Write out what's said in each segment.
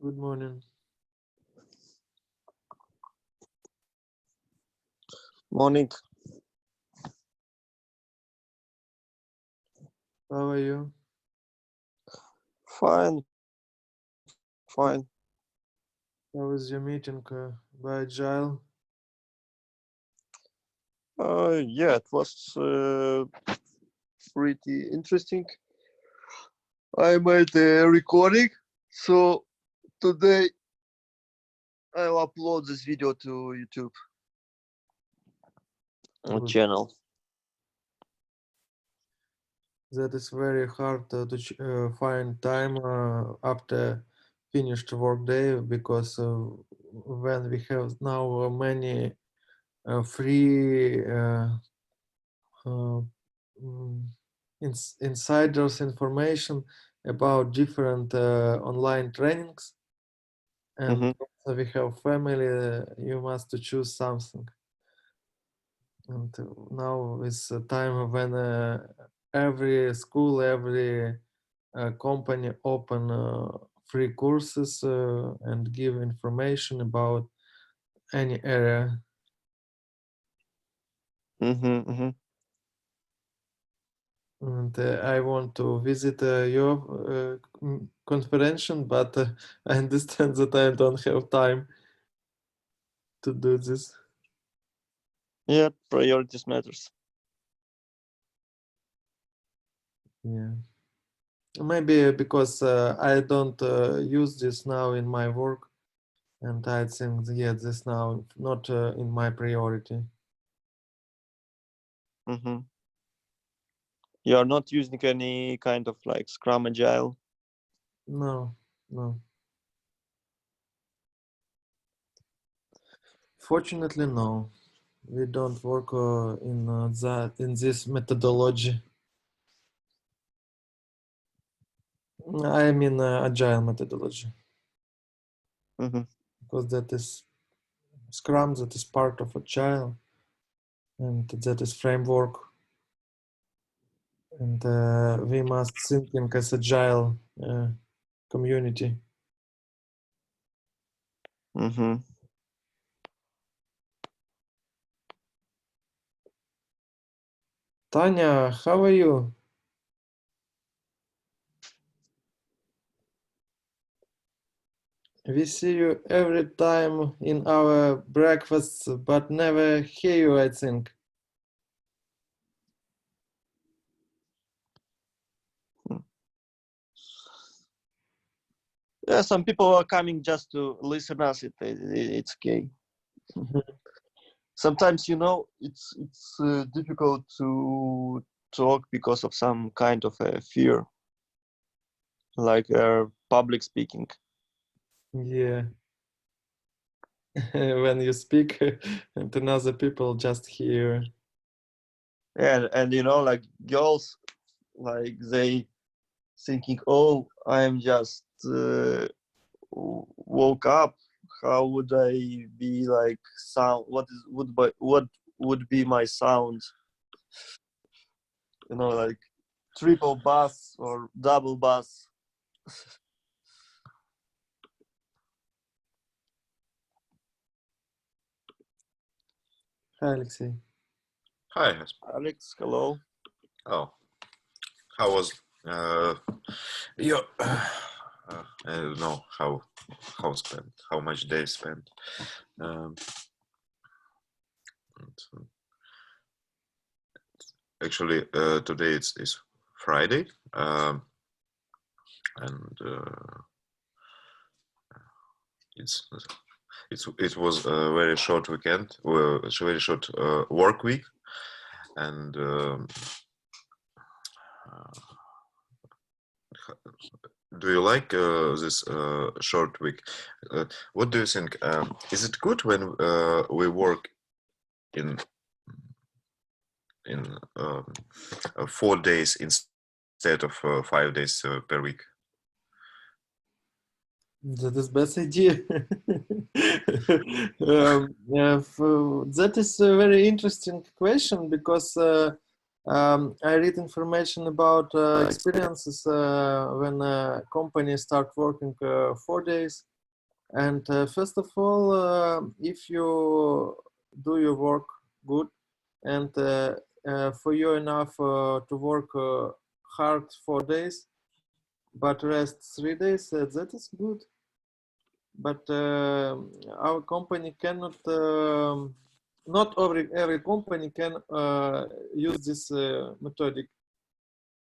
Good morning. Morning. How are you? Fine. Fine. How was your meeting by Agile? Yeah, it was pretty interesting. I made a recording, so today I'll upload this video to YouTube Good. channel. That is very hard to find time after finished work day, because when we have now many free uh, mm, insiders information about different online trainings, and Mhm. also we have family, you must to choose something. And now is a time when every school, every company open free courses and give information about any area. Mhm. Mhm. And I want to visit your conference, but I understand that I don't have time to do this. Yeah, priorities matters. Yeah, maybe because I don't use this now in my work, and I think yeah, this now not in my priority. Mhm. You are not using any kind of like Scrum Agile? No, no. Fortunately, no. We don't work in this methodology. I mean agile methodology, Mm-hmm. because that is Scrum, that is part of agile, and that is framework. And we must thinking as agile community. Mm-hmm. Tanya, how are you? We see you every time in our breakfasts, but never hear you, I think. Yeah, some people are coming just to listen us. It's okay. Sometimes, you know, it's difficult to talk because of some kind of a fear, like public speaking. Yeah. When you speak and another people just hear. And you know, like girls, like they thinking, oh, I'm just woke up. How would I be like sound? What would be my sound? You know, like triple bass or double bass. Hi, Alexei. Hi, Jesper. Alex, hello. Oh, how was your? I don't know how spent, how much day spent. Um, and, actually, today it's Friday, and it's it was a very short weekend, a very short work week, and do you like this short week? What do you think? Is it good when we work in 4 days instead of 5 days per week? That is best idea. That is a very interesting question, because I read information about experiences when companies start working 4 days. And first of all, if you do your work good, and for you enough to work hard 4 days, but rest 3 days, that is good. But our company cannot, not every company can use this methodic.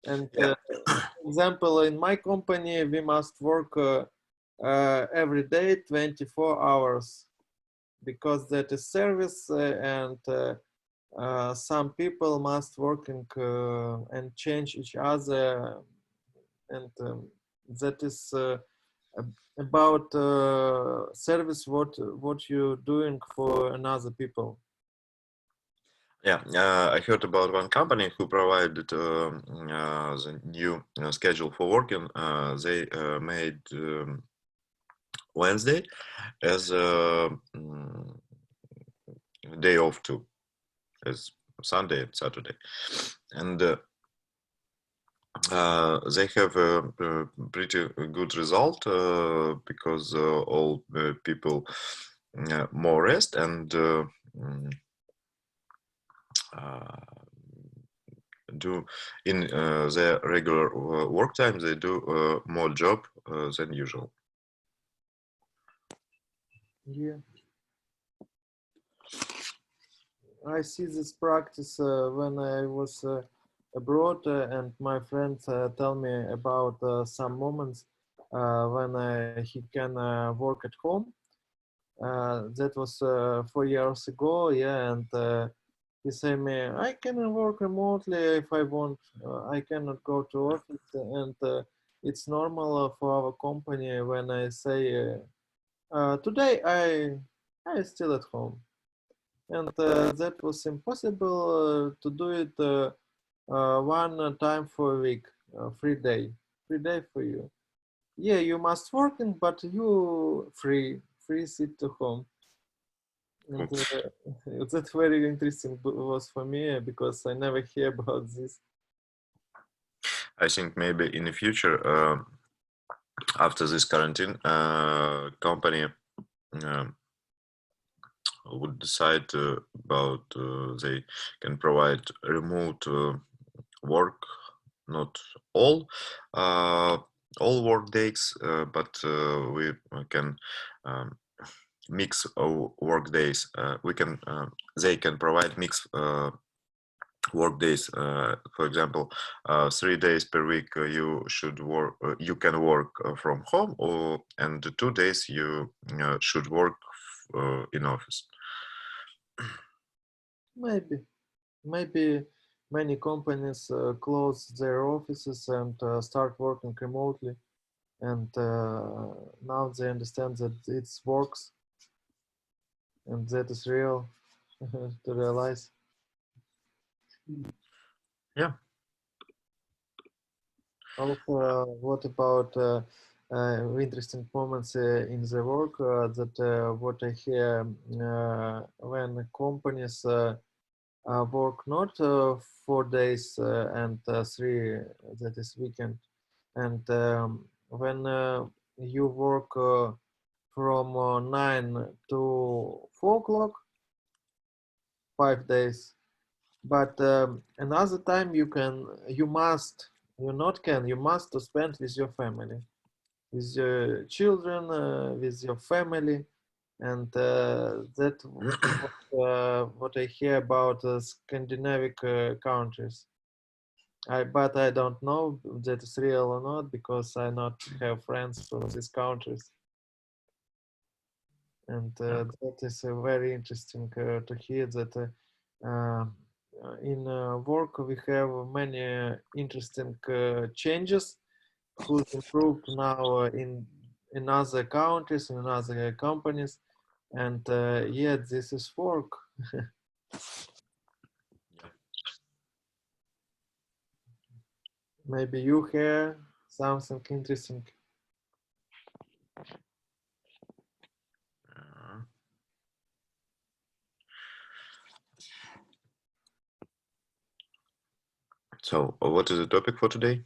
And Yeah. for example, in my company, we must work every day 24 hours, because that is service, and some people must working and change each other, and that is about service, what you doing for another people. Yeah, I heard about one company who provided the new schedule for working. They made Wednesday as a day off too, as Sunday and Saturday, and they have a pretty good result because all people more rest and uh, do in their regular work time, they do more job than usual. Yeah, I see this practice when I was abroad, and my friends tell me about some moments when he can work at home. That was 4 years ago, yeah, and he say me, I can work remotely if I want. I cannot go to office, and it's normal for our company when I say today I still at home, and that was impossible to do it one time for a week, free day for you. Yeah, you must working, but you free sit to home. And that's very interesting was for me because I never hear about this. I think maybe in the future, after this quarantine, company would decide about they can provide remote work, not all work days, but we can um, mix work days. We can they can provide mix work days. For example, 3 days per week you should work. You can work from home, or and 2 days you should work in office. Maybe many companies close their offices and start working remotely, and now they understand that it works and that is real to realize. Yeah. Also, what about interesting moments in the work that what I hear when companies work not 4 days and three, that is weekend, and when you work from 9 to 4 o'clock, 5 days, but another time you must to spend with your family, with your children, with your family, and that what I hear about Scandinavian countries. But I don't know that is real or not because I not have friends from these countries, and that is very interesting to hear that in work we have many interesting changes who's improved now in other countries, in other companies, and yet this is work. Maybe you hear something interesting. So, what is the topic for today?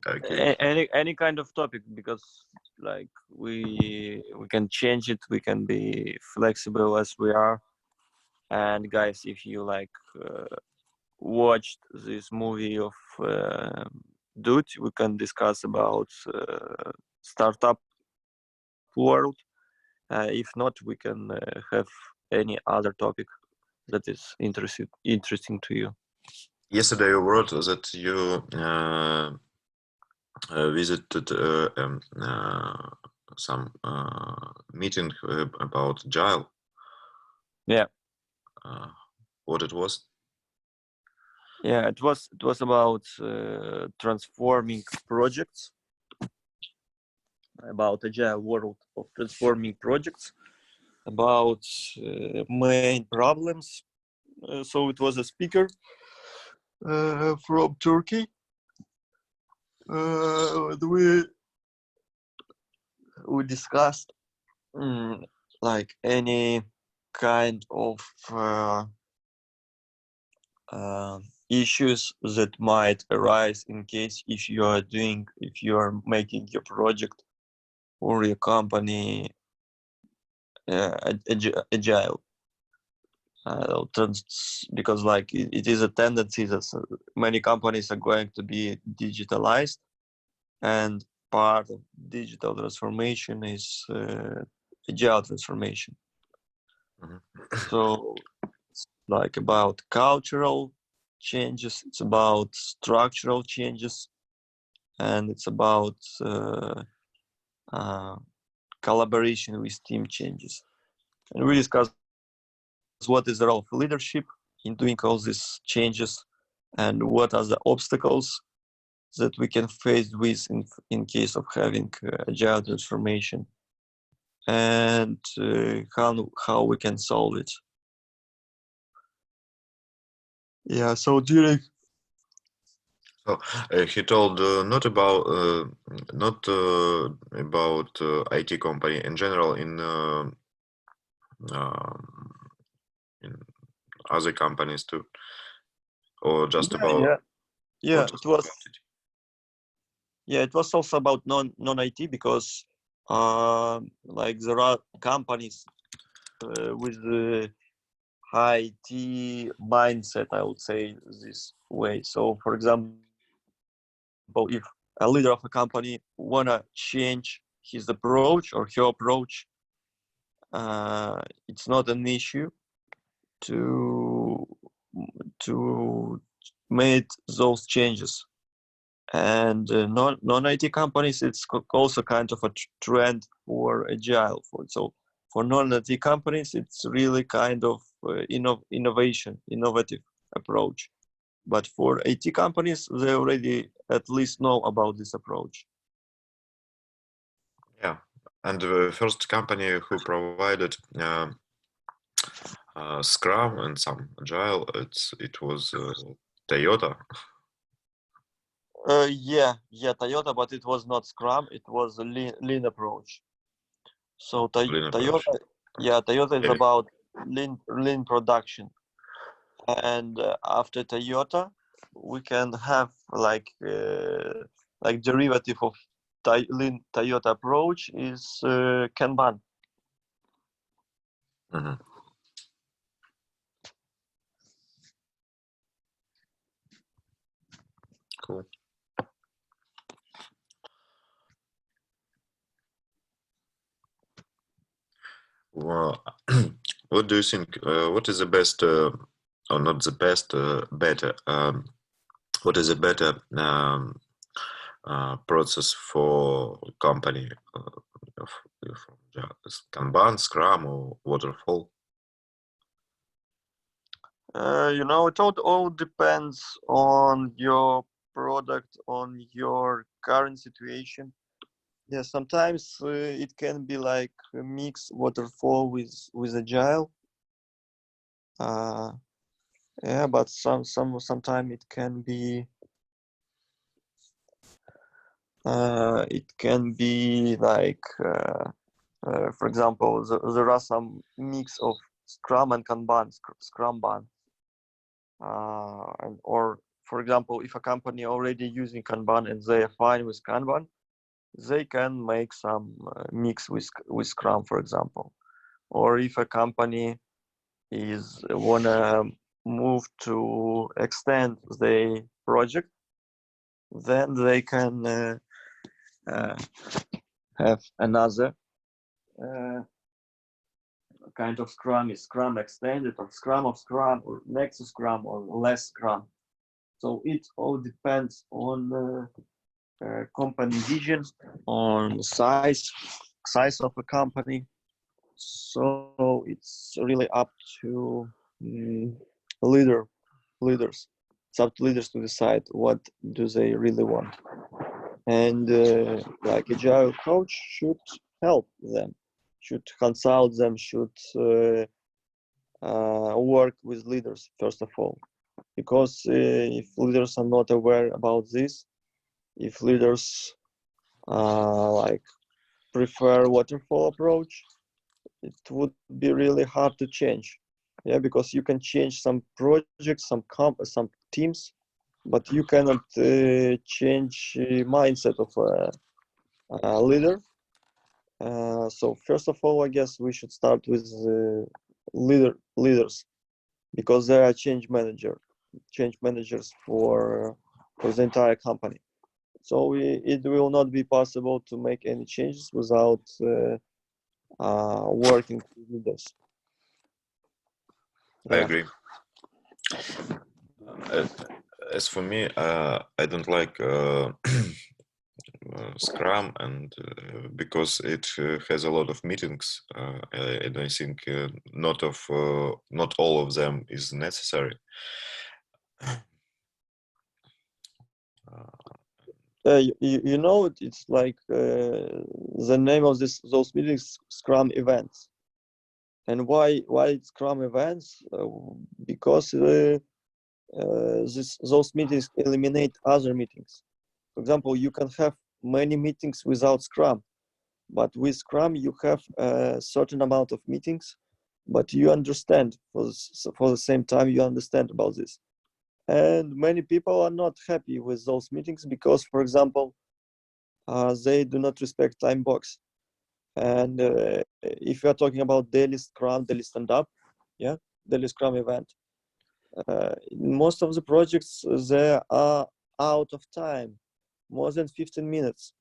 Okay. Any kind of topic, because like we can change it, we can be flexible as we are. And guys, if you like watched this movie of Dude, we can discuss about startup world. If not, we can have any other topic that is interesting to you. Yesterday you wrote that you visited some meeting about Agile. Yeah. What it was? Yeah, it was about transforming projects, about Agile world of transforming projects, about main problems. So it was a speaker from Turkey. We discussed like any kind of issues that might arise in case if you are making your project or your company agile. Because like it is a tendency that many companies are going to be digitalized, and part of digital transformation is agile transformation. So it's like about cultural changes, it's about structural changes, and it's about collaboration with team changes. And we discussed what is the role of leadership in doing all these changes, and what are the obstacles that we can face with in case of having agile transformation, and how we can solve it. Yeah, so during So he told not about IT company in general, in other companies too, or just about or yeah, just it was about it. yeah, it was also about non-IT, because like there are companies with the high IT mindset, I would say this way. So for example, if a leader of a company wanna change his approach or her approach, it's not an issue to make those changes. And non-IT companies, it's also kind of a trend for agile. For non-IT companies, it's really kind of innovative approach. But for IT companies, they already at least know about this approach. Yeah, and the first company who provided Scrum and some Agile, it was Toyota. Yeah, Toyota, but it was not Scrum. It was a lean approach. So Lean approach. Toyota is Yeah. about lean production. And after Toyota, we can have like derivative of lean Toyota approach is Kanban. Mhm. Cool. Well, what do you think? What is the best, or not the best, better? What is a better process for company from Kanban, Scrum, or Waterfall? It all depends on your product, on your current situation. Yeah, sometimes it can be like a mix waterfall with agile. Yeah, but sometimes it can be like for example, there are some mix of Scrum and Kanban, Scrumban. Or for example, if a company already using Kanban and they are fine with Kanban, they can make some mix with Scrum, for example. Or if a company is wanna move to extend the project, then they can have another kind of Scrum, is Scrum extended, or Scrum of Scrum, or next to Scrum, or less Scrum. So it all depends on company vision, on size of a company. So it's really up to leaders. It's up to leaders to decide what do they really want. And like agile coach should help them, should consult them, should work with leaders first of all, because if leaders are not aware about this, if leaders like prefer waterfall approach, it would be really hard to change. Yeah, because you can change some projects, some teams, but you cannot change mindset of a leader. So first of all, I guess we should start with leaders, because they are change managers for the entire company. So it will not be possible to make any changes without working with leaders. I Yeah. agree. As for me, I don't like Scrum, and because it has a lot of meetings, and I think not all of them is necessary. You know, it's like the name of those meetings, Scrum events. And why it's Scrum events? Because those meetings eliminate other meetings. For example, you can have many meetings without Scrum, but with Scrum you have a certain amount of meetings, but you understand for the same time you understand about this. And many people are not happy with those meetings because, for example, they do not respect time box. And if you are talking about daily Scrum, daily stand-up, yeah, daily Scrum event, most of the projects they are out of time, more than 15 minutes,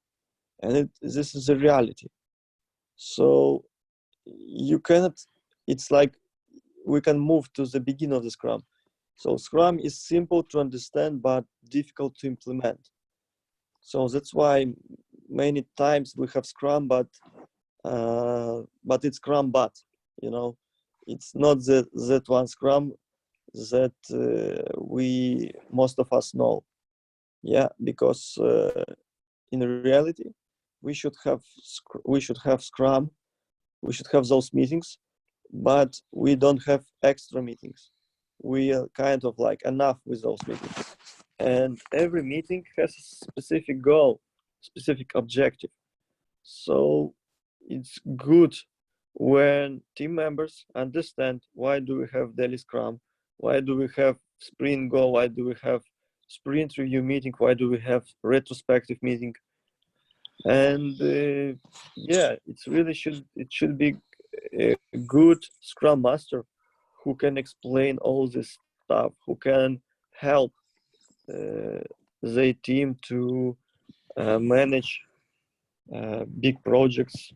and this is the reality. So you cannot. It's like we can move to the beginning of the Scrum. So Scrum is simple to understand but difficult to implement. So that's why many times we have Scrum, but it's Scrum, but you know, it's not that one Scrum that we most of us know. Yeah, because in reality, we should have Scrum, we should have those meetings, but we don't have extra meetings. We are kind of like enough with those meetings, and every meeting has a specific goal, specific objective. So it's good when team members understand why do we have daily Scrum, why do we have sprint goal, why do we have sprint review meeting, why do we have retrospective meeting, and yeah, it should be a good Scrum Master who can explain all this stuff, who can help their team to manage big projects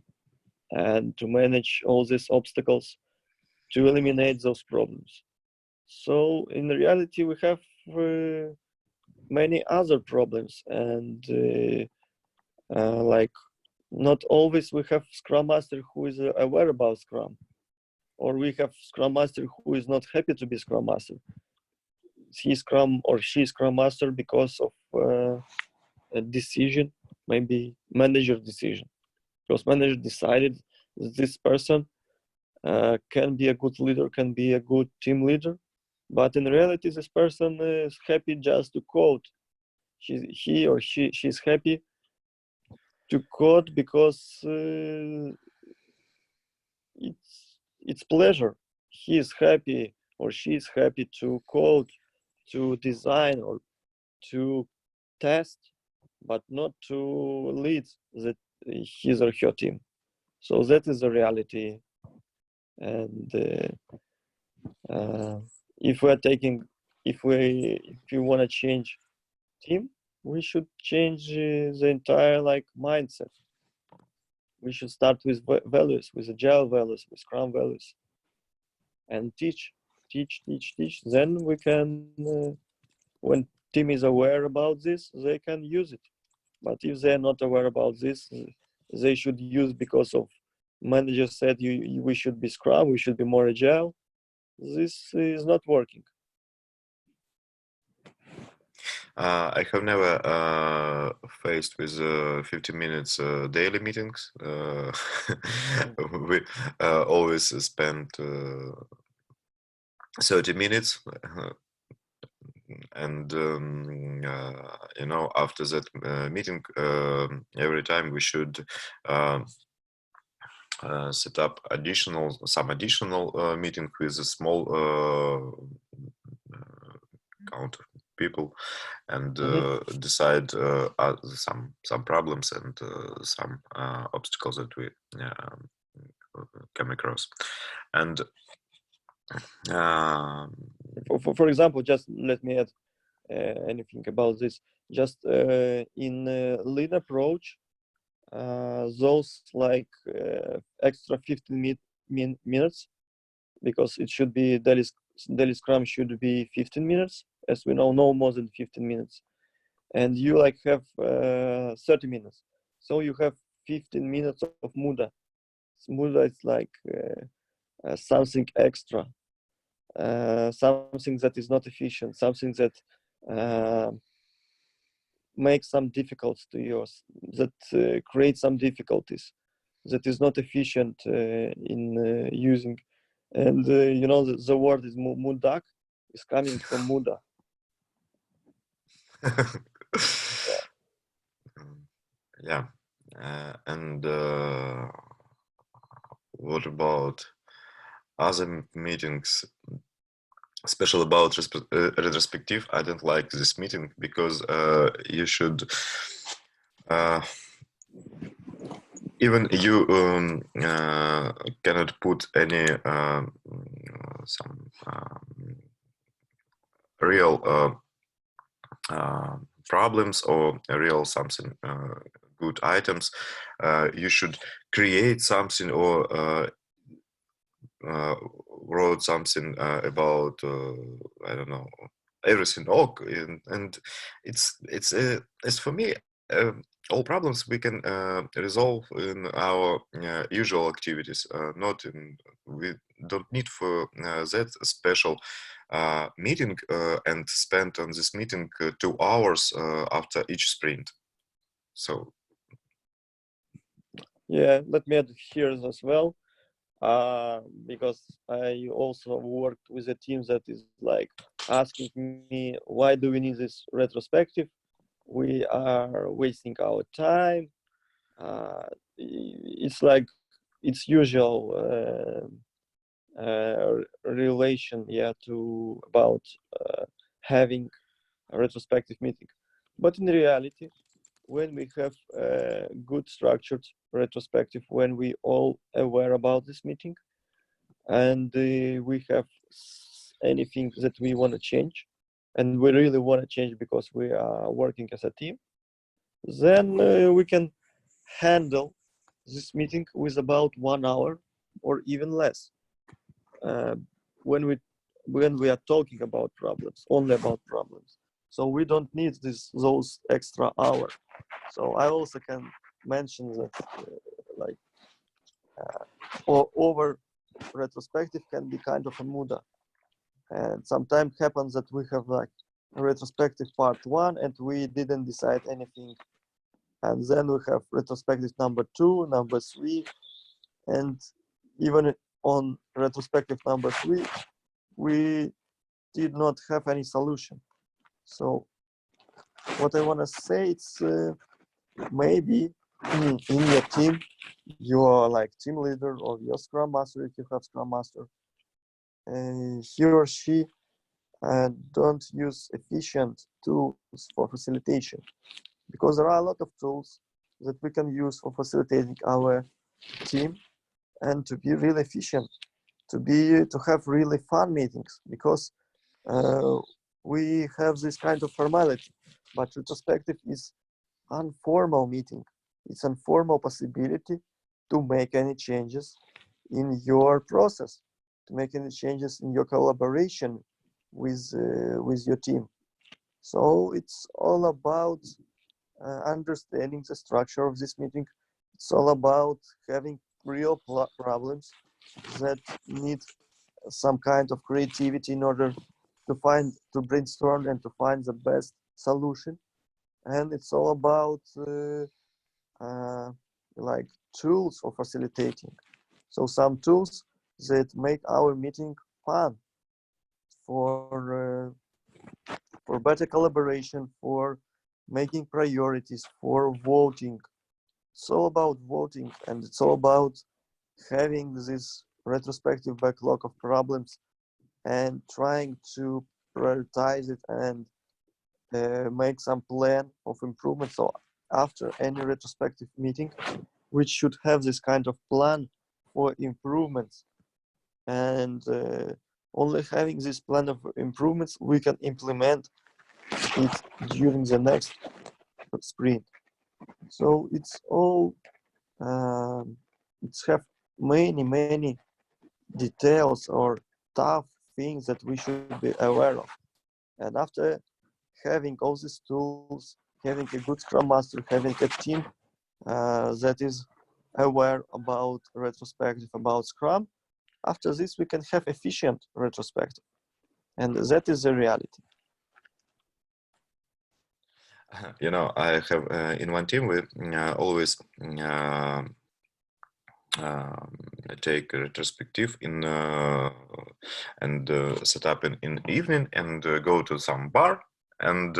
and to manage all these obstacles, to eliminate those problems. So in reality, we have many other problems, and like not always we have Scrum Master who is aware about Scrum, or we have Scrum Master who is not happy to be Scrum Master. He Scrum or she Scrum Master because of a decision, maybe manager decision, because manager decided that this person can be a good leader, can be a good team leader, but in reality, this person is happy just to code. She's happy to code because it's pleasure. He is happy or she is happy to code, to design, or to test, but not to lead his or her team. So that is the reality. And if we want to change team, we should change the entire like mindset. We should start with values, with agile values, with Scrum values, and teach. Then we can, when team is aware about this, they can use it. But if they're not aware about this, they should use because of manager said we should be Scrum, we should be more agile. This is not working. I have never faced with 50 minutes daily meetings. We always spend 30 minutes. And you know, after that meeting, every time we should set up some additional meeting with a small count of people, and decide some problems and some obstacles that we come across. And for example, just let me add anything about this. Just in lean approach, those like extra 15 minutes, because it should be daily Scrum should be 15 minutes, as we know, no more than 15 minutes. and you like have 30 minutes. So you have 15 minutes of Muda. Muda is like something extra, something that is not efficient, something that makes some difficulties to yours, that creates some difficulties, that is not efficient in using. And you know, the word is mudak is coming from Muda. Yeah. And what about other meetings? Especially about retrospective, I don't like this meeting because you should even you cannot put any some real problems or real something good items. You should create something or wrote something about I don't know, everything. And it's for me, all problems we can resolve in our usual activities. Not in We don't need for that special meeting and spend on this meeting 2 hours after each sprint. So Yeah, let me add here as well, because I also worked with a team that is like asking me, why do we need this retrospective? We are wasting our time. It's like it's usual relation, yeah, to about having a retrospective meeting. But in reality, when we have a good structured retrospective, when we all aware about this meeting, and we have anything that we want to change, and we really want to change because we are working as a team, then we can handle this meeting with about 1 hour or even less. Uh, when we are talking about problems, only about problems, so we don't need those extra hours. So I also can mention that like or over retrospective can be kind of a muda, and sometimes happens that we have like retrospective part 1 and we didn't decide anything, and then we have retrospective number 2, number 3, and even on retrospective number 3 we did not have any solution. So what I want to say, it's maybe in your team you are like team leader or your scrum master, if you have scrum master, he or she don't use efficient tools for facilitation, because there are a lot of tools that we can use for facilitating our team and to be really efficient, to have really fun meetings, because we have this kind of formality, but retrospective is informal meeting. It's informal possibility to make any changes in your process, to make any changes in your collaboration with your team. So it's all about understanding the structure of this meeting. It's all about having real problems that need some kind of creativity in order to brainstorm and to find the best solution. And it's all about like tools for facilitating. So some tools that make our meeting fun, for better collaboration, for making priorities, for voting. It's all about voting, and it's all about having this retrospective backlog of problems and trying to prioritize it and make some plan of improvement. So after any retrospective meeting, we should have this kind of plan for improvements, and only having this plan of improvements, we can implement it during the next sprint. So it's all it's have many details or tough things that we should be aware of. And after having all these tools, having a good Scrum Master, having a team that is aware about retrospective, about Scrum, after this we can have efficient retrospective, and that is the reality. You know, I have in one team we always take a retrospective in and set up in evening and go to some bar, and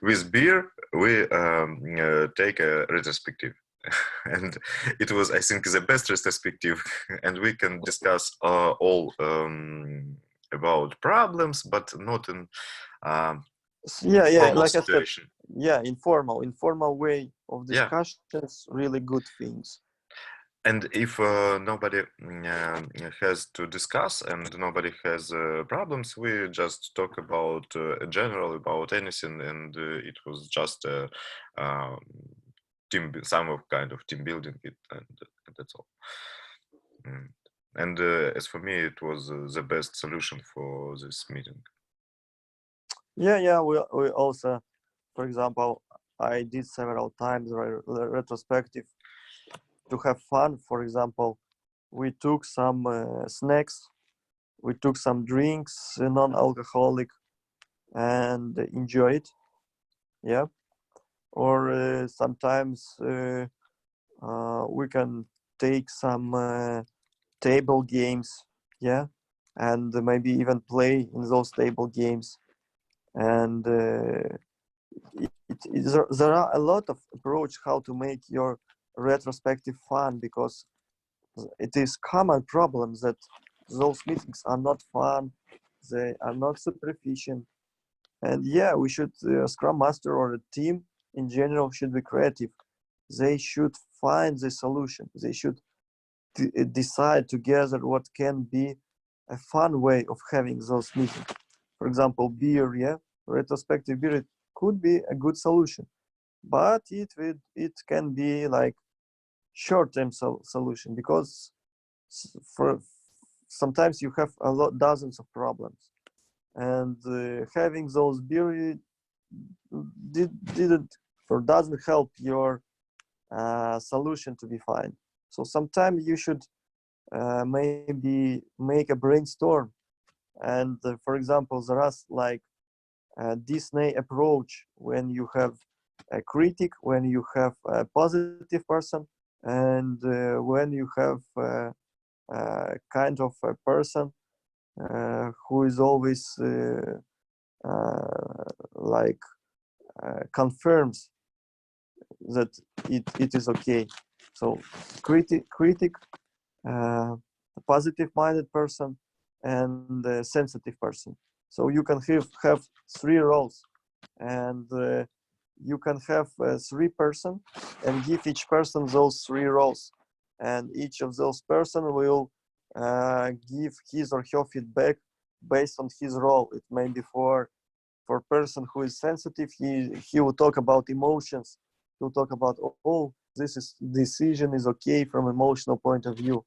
with beer we take a retrospective. And it was, I think, the best retrospective, and we can discuss all about problems, but not in Yeah, formal like situation. I said, informal way of Yeah. discussions, really good things. And if nobody has to discuss and nobody has problems, we just talk about general, about anything, and it was just some kind of team building, and that's all. And as for me, it was the best solution for this meeting. Yeah, we also, for example, I did several times retrospective to have fun. For example, we took some snacks, we took some drinks, non-alcoholic, and enjoy it. Yeah, or sometimes we can take some table games. Yeah, and maybe even play in those table games. And there are a lot of approach how to make your retrospective fun, because it is common problems that those meetings are not fun, they are not super efficient. And yeah, we should Scrum Master or a team in general should be creative. They should find the solution. They should decide together what can be a fun way of having those meetings. For example, beer, yeah, retrospective beer, it could be a good solution, but it can be like short-term solution, because for sometimes you have dozens of problems, and having those beer didn't or doesn't help your solution to be fine. So sometimes you should maybe make a brainstorm, and for example, there are like Disney approach when you have a critic, when you have a positive person, and when you have kind of a person who is always like confirms that it is okay. So critic, positive minded person, and sensitive person. So you can have three roles, and you can have three person and give each person those three roles, and each of those person will give his or her feedback based on his role. It may be for person who is sensitive, he will talk about emotions. He'll talk about, oh, this decision is okay from emotional point of view.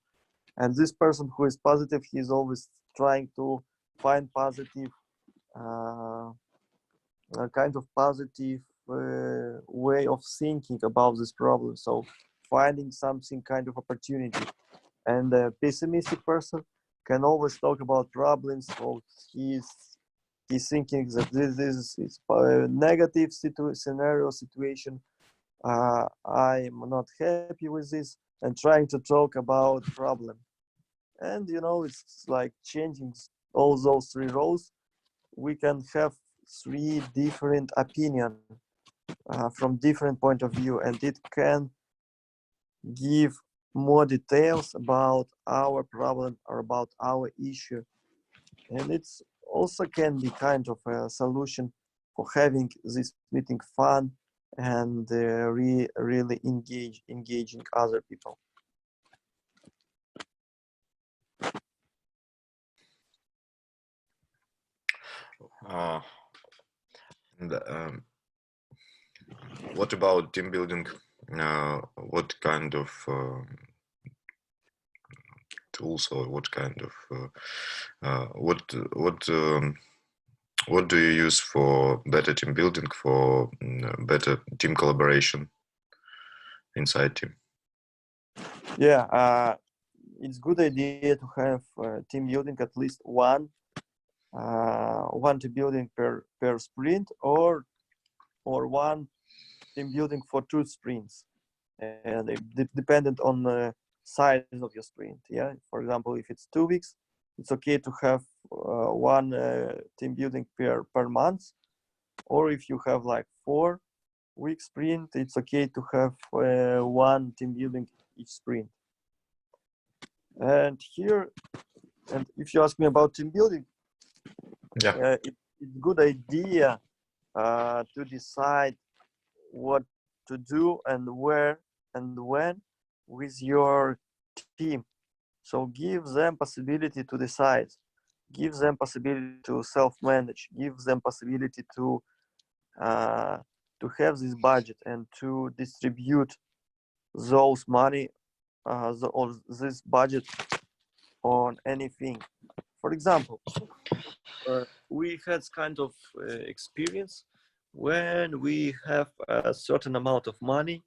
And this person who is positive, he's always trying to find positive, a kind of positive way of thinking about this problem. So finding something kind of opportunity. And a pessimistic person can always talk about problems. So he's thinking that this is a negative scenario situation. I'm not happy with this, and trying to talk about problem. And it's like changing all those three roles. We can have three different opinion from different point of view, and it can give more details about our problem or about our issue. And it's also can be kind of a solution for having this meeting fun and really engaging other people. And what about team building? What kind of tools, or what kind of what What do you use for better team building, for better team collaboration inside team? Yeah, it's good idea to have team building at least one team building per sprint, or one team building for 2 sprints, and dependent on the size of your sprint. Yeah, for example, if it's 2 weeks, it's okay to have one team building per month, or if you have like 4-week sprint, it's okay to have one team building each sprint. And if you ask me about team building, Yeah. it's good idea to decide what to do and where and when with your team. So give them possibility to decide, give them possibility to self-manage, give them possibility to have this budget and to distribute those money or this budget on anything. For example, we had kind of experience when we have a certain amount of money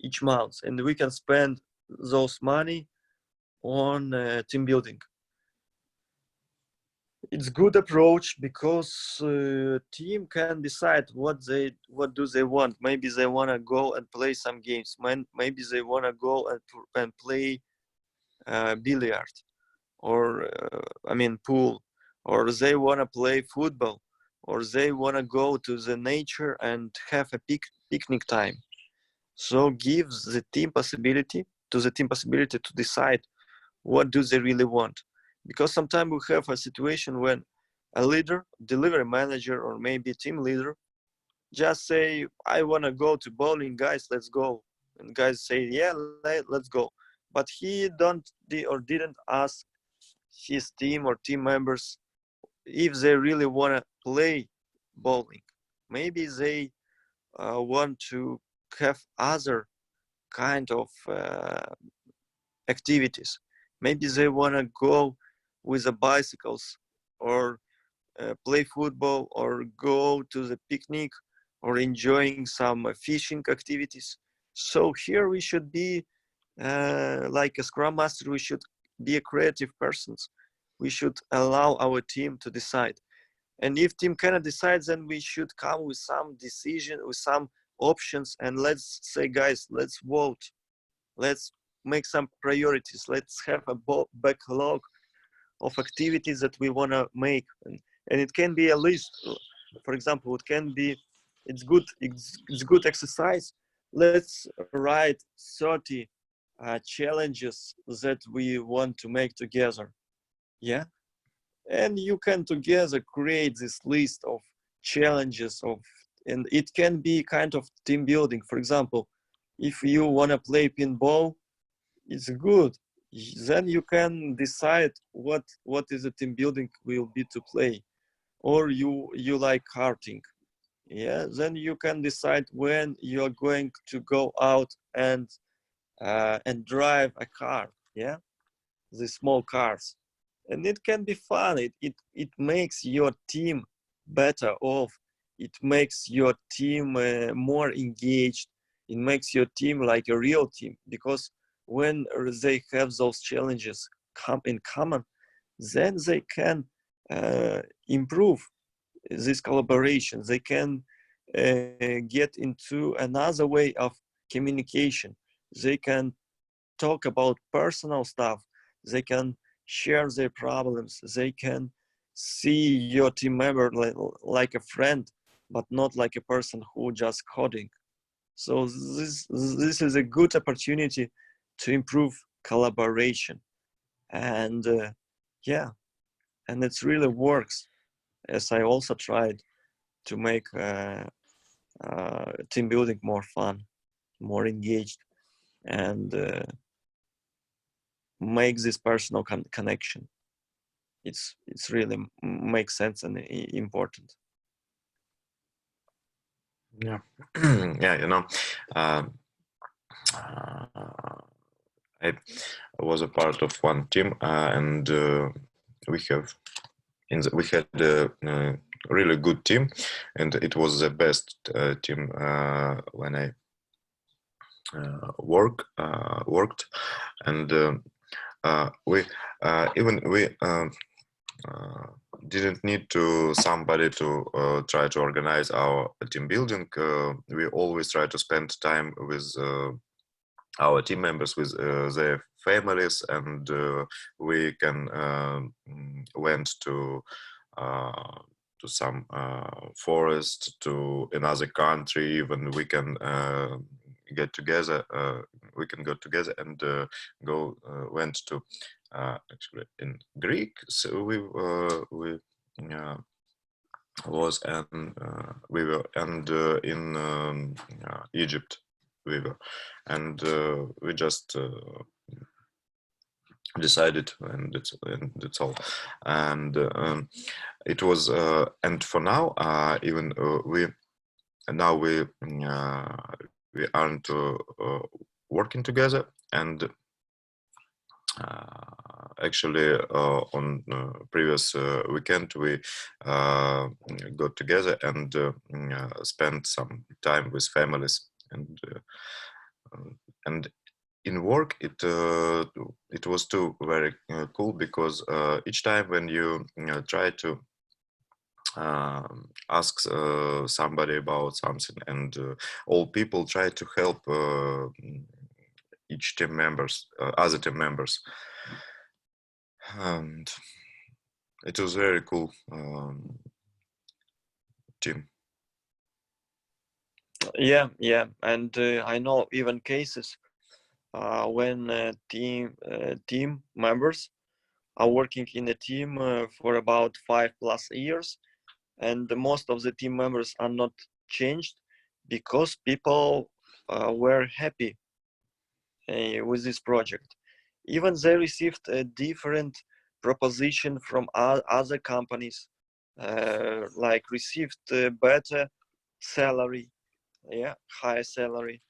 each month, and we can spend those money on team building. It's good approach because team can decide what do they want. Maybe they want to go and play some games. Maybe they want to go and play billiard, or pool, or they want to play football, or they want to go to the nature and have a picnic time. So gives the team possibility to decide what do they really want. Because sometimes we have a situation when a leader, delivery manager, or maybe team leader just say, I want to go to bowling, guys, let's go. And guys say, yeah, let's go. But he didn't ask his team or team members if they really want to play bowling. Maybe they want to have other kind of activities. Maybe they want to go with the bicycles, or play football, or go to the picnic, or enjoying some fishing activities. So here we should be like a scrum master, we should be a creative persons. We should allow our team to decide. And if team cannot decide, then we should come with some decision, with some options, and let's say, guys, let's vote. Let's make some priorities. Let's have a backlog of activities that we want to make. And it can be a list. For example, it's good exercise. Let's write 30 challenges that we want to make together. Yeah. And you can together create this list of challenges and it can be kind of team building. For example, if you want to play pinball, it's good. Then you can decide what is the team building will be to play. Or you like karting. Yeah, then you can decide when you're going to go out and drive a car. Yeah, the small cars. And it can be fun. It makes your team better off. It makes your team more engaged. It makes your team like a real team, because when they have those challenges in common, then they can improve this collaboration. They can get into another way of communication. They can talk about personal stuff. They can share their problems. They can see your team member like a friend, but not like a person who just coding. So this is a good opportunity to improve collaboration, and yeah, and it really works. As I also tried to make team building more fun, more engaged, and make this personal connection. It's really makes sense and important. Yeah. Yeah, I was a part of one team, and we had really good team, and it was the best team when I worked, and we didn't need to somebody to try to organize our team building. We always try to spend time with our team members, with their families, and we can went to some forest, to another country. Even we can get together. We can go together and went to actually in Greek. So we was and we were and in Egypt we were, and we just decided, and that's all. And it was and for now even we aren't working together, and actually on previous weekend we got together and spent some time with families, and in work it was too very cool, because each time when you try to ask somebody about something, and all people try to help each team members, other team members, and it was very cool team. Yeah, and I know even cases when team members are working in a team for about 5+ years, and most of the team members are not changed because people were happy with this project. Even they received a different proposition from other companies, like received a better salary, higher salary.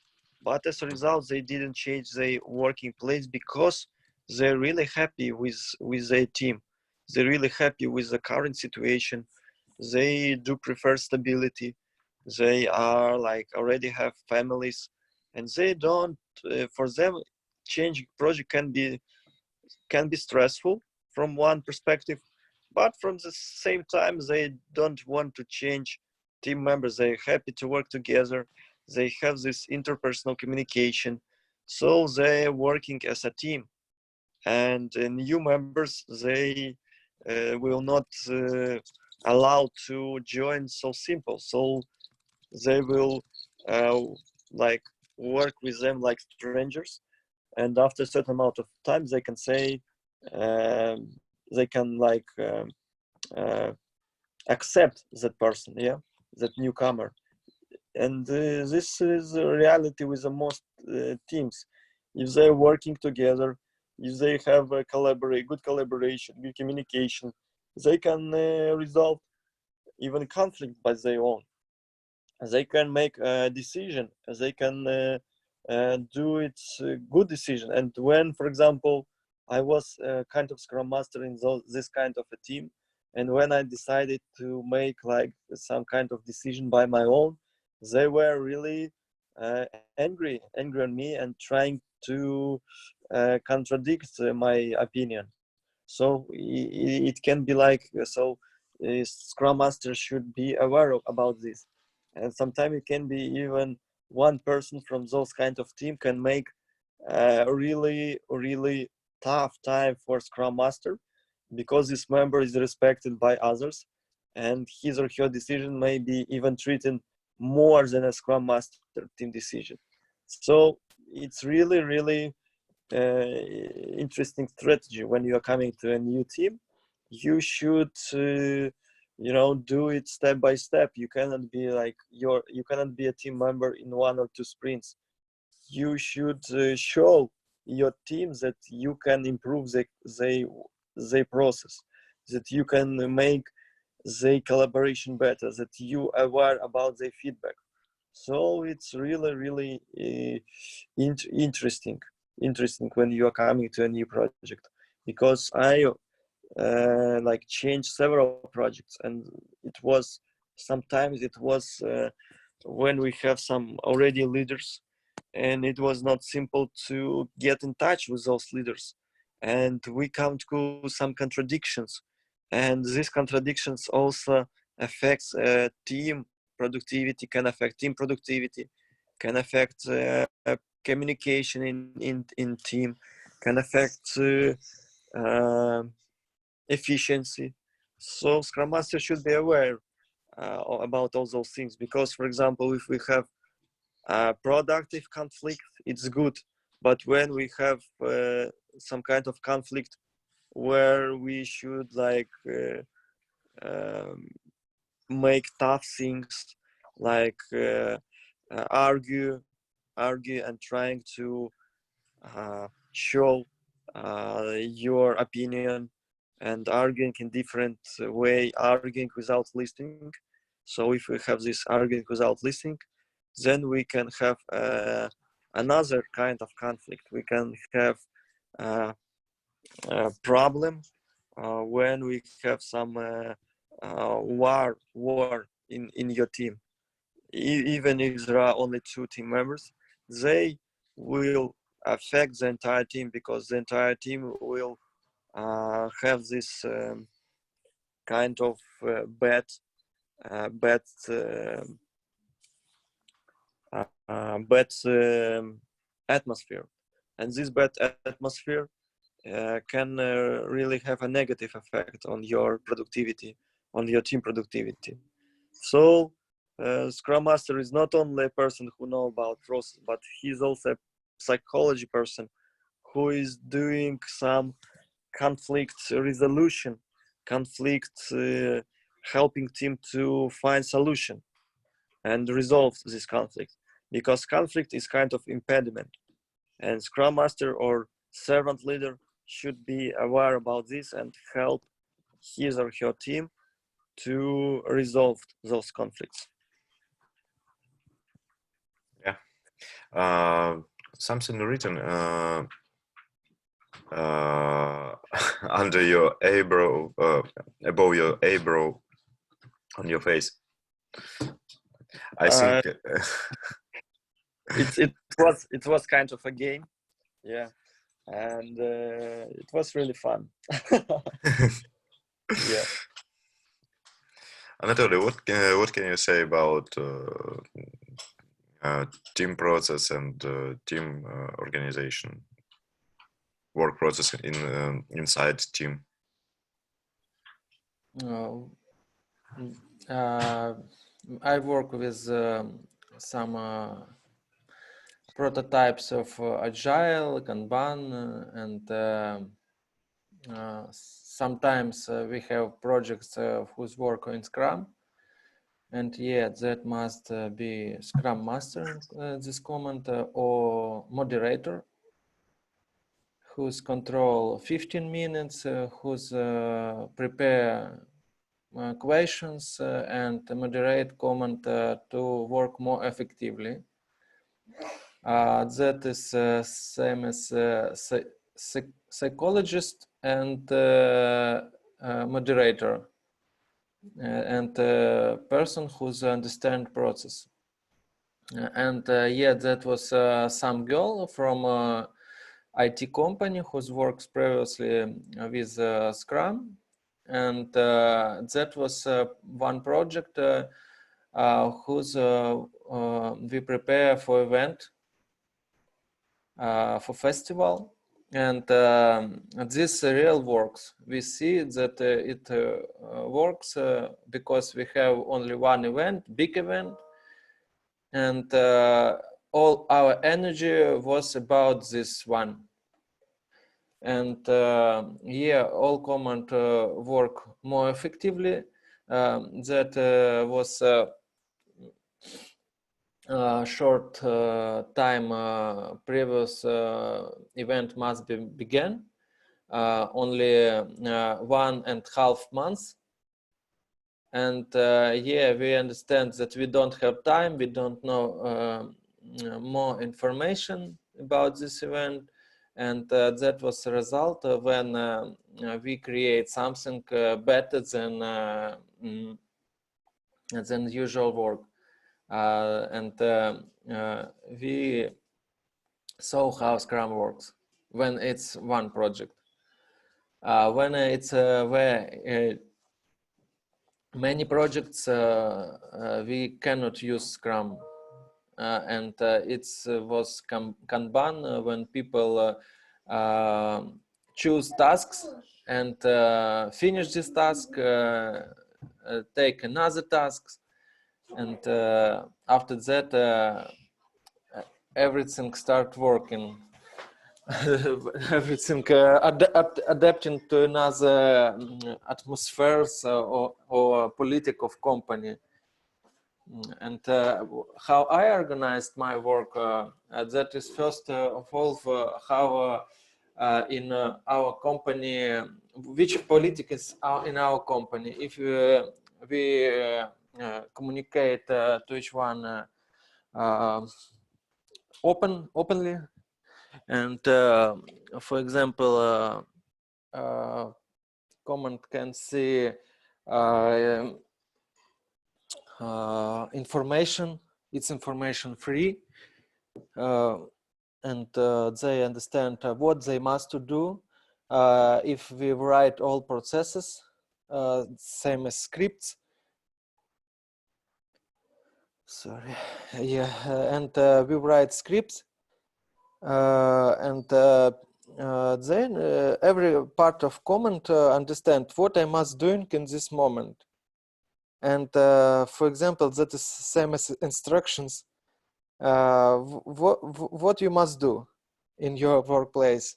But as a result, they didn't change their working place because they're really happy with their team. They're really happy with the current situation. They do prefer stability. They are like already have families, and they don't. For them, changing project can be stressful from one perspective, but from the same time, they don't want to change team members. They're happy to work together. They have this interpersonal communication, so they're working as a team. And new members, they will not allow to join so simple. So they will like work with them like strangers, and after a certain amount of time they can say they can like accept that person, that newcomer. And this is a reality with the most teams. If they're working together, if they have a good collaboration, good communication, they can resolve even conflict by their own. They can make a decision. They can do it good decision. And when, for example, I was kind of scrum master in this kind of a team, and when I decided to make like some kind of decision by my own, they were really angry on me and trying to contradict my opinion. So it can be like, so scrum master should be aware about this. And sometimes it can be even one person from those kind of team can make a really tough time for scrum master, because this member is respected by others, and his or her decision may be even treated more than a scrum master team decision. So it's really interesting strategy. When you are coming to a new team, you should do it step by step. You cannot be like you cannot be a team member in 1 or 2 sprints. You should show your team that you can improve the process, that you can make the collaboration better, that you are aware about the feedback. So it's really interesting when you are coming to a new project, because like change several projects, and sometimes it was when we have some already leaders, and it was not simple to get in touch with those leaders, and we come to some contradictions, and these contradictions also affects team productivity, can affect team productivity, can affect communication in team, can affect efficiency. So Scrum Master should be aware about all those things, because, for example, if we have a productive conflict, it's good, but when we have some kind of conflict where we should like make tough things, like argue and trying to show your opinion, and arguing in different way, arguing without listening. So if we have this arguing without listening, then we can have another kind of conflict. We can have a problem when we have some war in your team. Even if there are only 2 team members, they will affect the entire team, because the entire team will have this kind of bad atmosphere, and this bad atmosphere can really have a negative effect on your productivity, on your team productivity. So Scrum Master is not only a person who knows about process, but he's also a psychology person who is doing some conflict resolution, helping team to find solution and resolve this conflict, because conflict is kind of impediment, and Scrum Master or servant leader should be aware about this and help his or her team to resolve those conflicts. Yeah. Something written under your eyebrow, above your eyebrow, on your face. I think it was kind of a game, yeah, and it was really fun. Yeah. Anatoly, what can you say about team process and team organization, work process inside team? I work with some prototypes of Agile, Kanban, and sometimes we have projects whose work in Scrum, and yeah, that must be Scrum Master, this comment, or moderator, who's control 15 minutes, who's prepare questions and moderate comment to work more effectively. That is same as psychologist and moderator, and person who's understand process. And yeah, that was some girl from IT company who's works previously with Scrum, and that was one project whose we prepare for event, for festival, and this real works. We see that it works because we have only one event, big event, and all our energy was about this one. And yeah, all command work more effectively. That was short time previous event must be began, only 1.5 months. And yeah, we understand that we don't have time, we don't know more information about this event, and that was the result when we create something better than usual work. And we saw how Scrum works when it's one project. When it's where many projects, we cannot use Scrum, and it was Kanban when people choose tasks and finish this task, take another task, and after that everything start working. Everything adapting to another atmospheres or politic of company. And how I organized my work, that is first of all how in our company, which politics are in our company. If we communicate to each one openly, and for example, comment can see information. It's information free, and they understand what they must to do. If we write all processes, same as scripts. Sorry, yeah, and we write scripts, and then every part of comment understand what I must doing in this moment. And for example, that is same as instructions. What you must do in your workplace.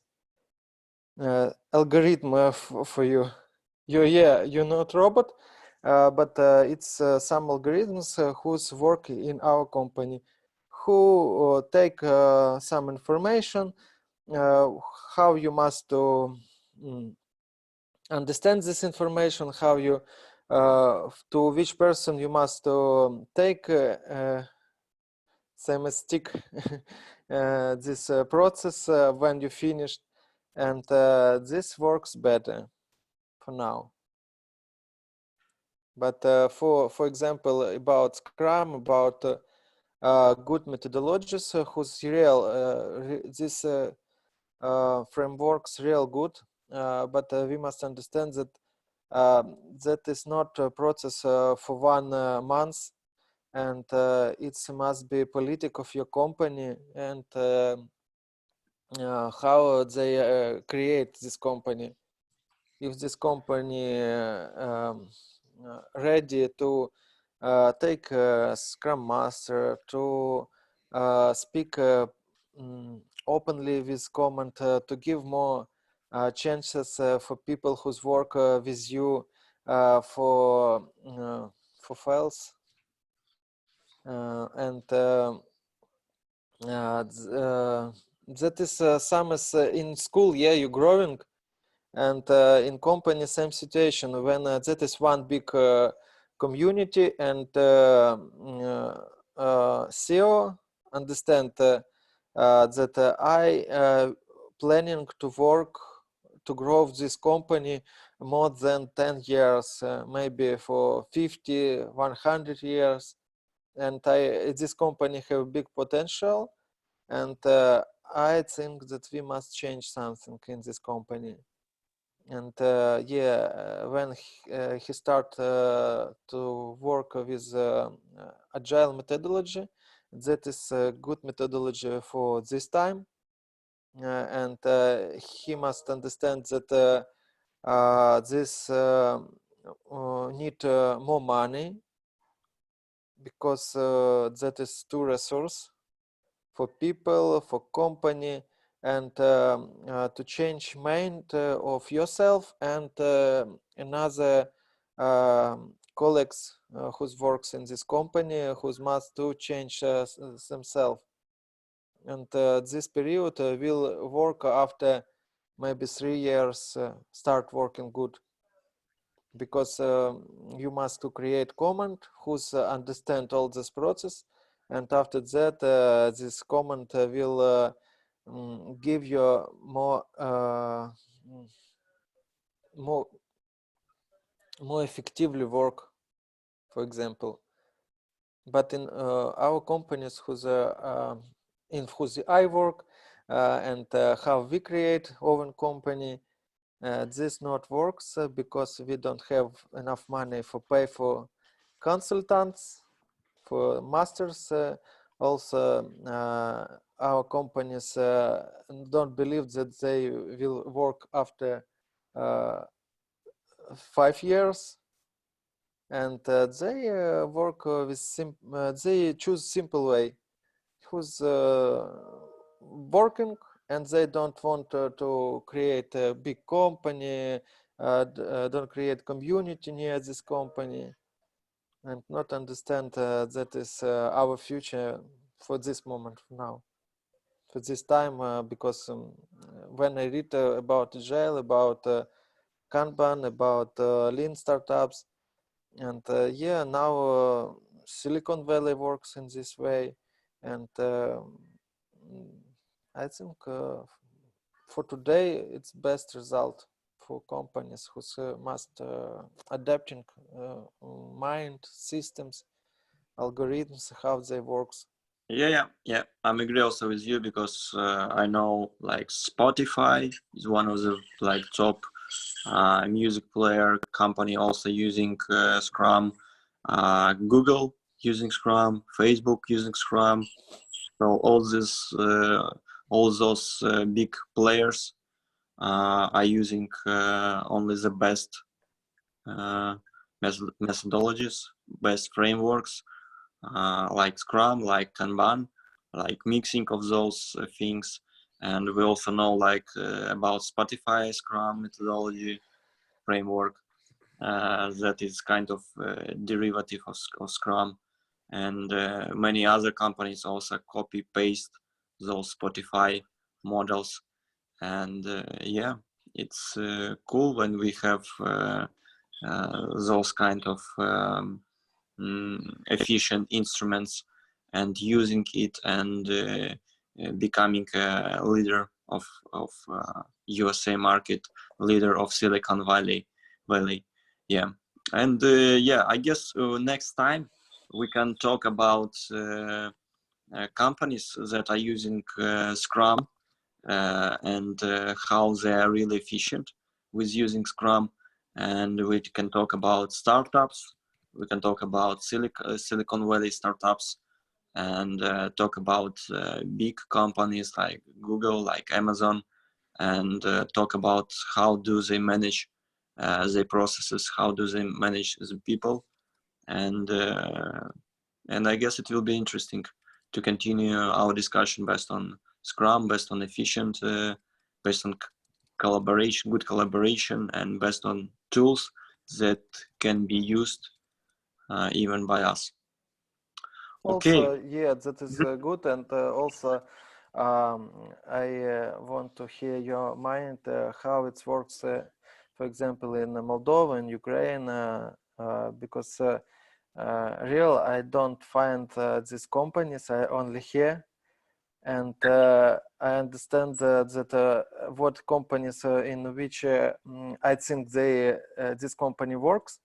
Algorithm for you. You're not robot, but it's some algorithms whose work in our company, who take some information, how you must to understand this information, how you to which person you must take same as stick this process when you finished, and this works better for now. But for example, about Scrum, about good methodologies whose real this frameworks real good, but we must understand that that is not a process for 1 month, and it must be politic of your company, and how they create this company. If this company ready to take a Scrum Master, to speak openly with comment, to give more chances for people who's work with you for files, and that is some as in school, yeah, you're growing, and in company same situation when that is one big community, and CEO understand that I planning to work to grow this company more than 10 years, maybe for 50, 100 years, and this company have big potential, and I think that we must change something in this company. And yeah, when he start to work with agile methodology, that is a good methodology for this time, and he must understand that this need more money, because that is two resource for people, for company, and to change mind of yourself and another colleagues whose works in this company, whose must to change themselves. And this period will work after maybe 3 years, start working good, because you must to create command who's understand all this process, and after that this command will give you more more effectively work, for example. But in our companies whose I work and how we create own company, this not works because we don't have enough money for pay for consultants, for masters. Also, our companies don't believe that they will work after 5 years, and they work with they choose simple way, who's working, and they don't want to create a big company, don't create community near this company, and not understand that is our future for this moment now, for this time, because when I read about Agile, about Kanban, about lean startups, and yeah, now Silicon Valley works in this way, and I think for today it's best result for companies who must adapting mind systems, algorithms, how they works. Yeah. I'm agree also with you because I know like Spotify is one of the like top music player company also using Scrum, Google using Scrum, Facebook using Scrum. So all those big players are using only the best methodologies, best frameworks, like Scrum, like Kanban, like mixing of those things. And we also know like about Spotify Scrum methodology framework that is kind of derivative of Scrum. And many other companies also copy paste those Spotify models. And yeah, it's cool when we have those kind of efficient instruments and using it and becoming a leader of USA market, leader of Silicon Valley. Yeah. And yeah, I guess next time we can talk about companies that are using Scrum and how they are really efficient with using Scrum. And we can talk about startups. We can talk about Silicon Valley startups, and talk about big companies like Google, like Amazon, and talk about how do they manage their processes, how do they manage the people, and I guess it will be interesting to continue our discussion based on Scrum, based on efficient, based on collaboration, good collaboration, and based on tools that can be used even by us. Okay. Also, yeah, that is good, and also I want to hear your mind how it works, for example, in Moldova and Ukraine, because real I don't find these companies. I only hear, and I understand that what companies in which I think they this company works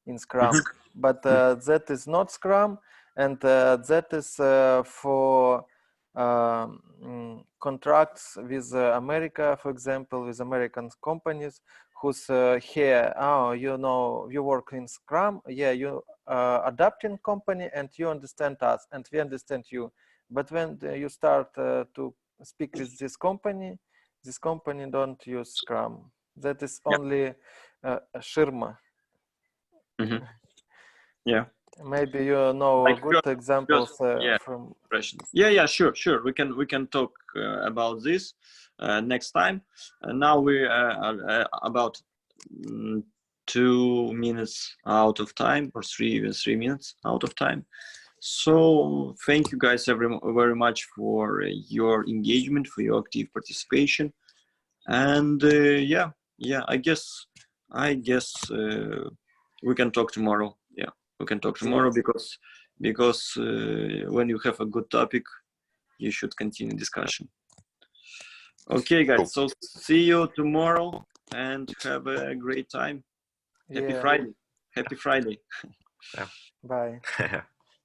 in Scrum, but that is not Scrum, and that is for contracts with America, for example, with American companies who's here, oh, you know, you work in Scrum, yeah, you adapting company and you understand us and we understand you. But when you start to speak with this company don't use Scrum. That is only Shirma. Yeah. Maybe you know like good examples from. Yeah, sure. We can talk about this next time. Now we are about 2 minutes out of time, or 3 minutes out of time. So thank you guys very much for your engagement, for your active participation, and yeah, I guess we can talk tomorrow. Yeah, we can talk tomorrow because when you have a good topic, you should continue discussion. Okay, guys. Cool. So see you tomorrow and have a great time. Happy Yeah. Friday. Happy Friday. Bye.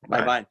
Bye bye.